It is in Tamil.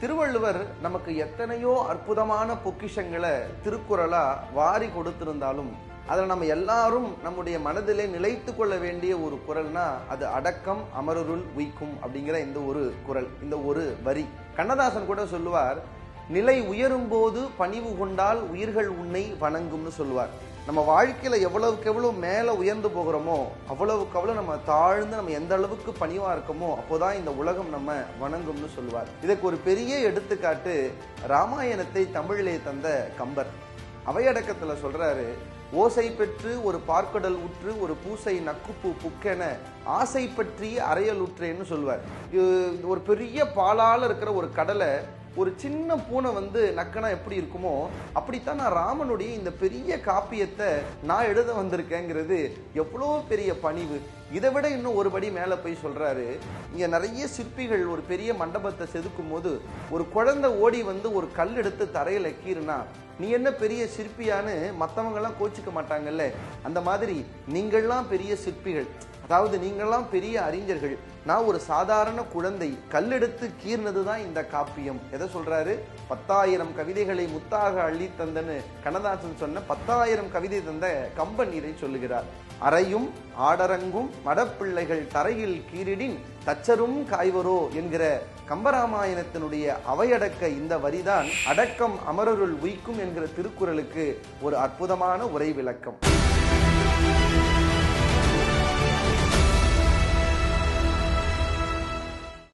திருவள்ளுவர் நமக்கு எத்தனையோ அற்புதமான பொக்கிஷங்களை திருக்குறளா வாரி கொடுத்திருந்தாலும் அதில் நம்ம எல்லாரும் நம்முடைய மனதிலே நிலைத்து கொள்ள வேண்டிய ஒரு குறள்னா அது அடக்கம் அமரருள் உய்க்கும் அப்படிங்கிற இந்த ஒரு குறள், இந்த ஒரு வரி. கண்ணதாசன் கூட சொல்லுவார், நிலை உயரும் போது பணிவு கொண்டால் உயிர்கள் உன்னை வணங்கும்னு சொல்லுவார். நம்ம வாழ்க்கையில எவ்வளவுக்கு எவ்வளவு மேல உயர்ந்து போகிறோமோ அவ்வளவுக்கு அவ்வளவு நம்ம தாழ்ந்து நம்ம எந்த அளவுக்கு பணிவா இருக்கோமோ அப்போதான் இந்த உலகம் நம்ம வணங்கும்னு சொல்லுவார். இதுக்கு ஒரு பெரிய எடுத்துக்காட்டு ராமாயணத்தை தமிழிலே தந்த கம்பர். அவையடக்கத்துல சொல்றாரு, ஓசை பெற்று ஒரு பார்க்கடல் உற்று ஒரு பூசை நக்குப்பு புக்கென ஆசை பற்றி அறையல் உற்றேன்னு சொல்லுவார். ஒரு பெரிய பாலால இருக்கிற ஒரு கடலை ஒரு சின்ன பூனை நக்கனா எப்படி இருக்குமோ அப்படித்தான் நான் ராமனுடைய இந்த பெரிய காப்பியத்தை நான் எழுத வந்திருக்கேங்கிறது எவ்வளோ பெரிய பணிவு. இதை விட இன்னும் ஒரு படி மேலே போய் சொல்றாரு, இங்க நிறைய சிற்பிகள் ஒரு பெரிய மண்டபத்தை செதுக்கும் போது ஒரு குழந்தை ஓடி ஒரு கல் எடுத்து தரையில கீறுனா நீ என்ன பெரிய சிற்பியான்னு மற்றவங்க எல்லாம் கோச்சிக்க மாட்டாங்கல்ல, அந்த மாதிரி நீங்கள்லாம் பெரிய சிற்பிகள், அதாவது நீங்கள்லாம் பெரிய அறிஞர்கள், நான் ஒரு சாதாரண குழந்தை கல்லெடுத்து கீர்னதுதான் இந்த காப்பியம். எதை சொல்றாரு? 10,000 கவிதைகளை முத்தாக அள்ளி தந்தன்னு கண்ணதாசன் சொன்ன 10,000 கவிதை தந்த கம்பன் இதை சொல்லுகிறார். அறையும் ஆடரங்கும் மடப்பிள்ளைகள் தரையில் கீரிடின் தச்சரும் காய்வரோ என்கிற கம்பராமாயணத்தினுடைய அவையடக்க இந்த வரிதான் அடக்கம் அமரருள் உய்க்கும் என்கிற திருக்குறளுக்கு ஒரு அற்புதமான உரை விளக்கம்.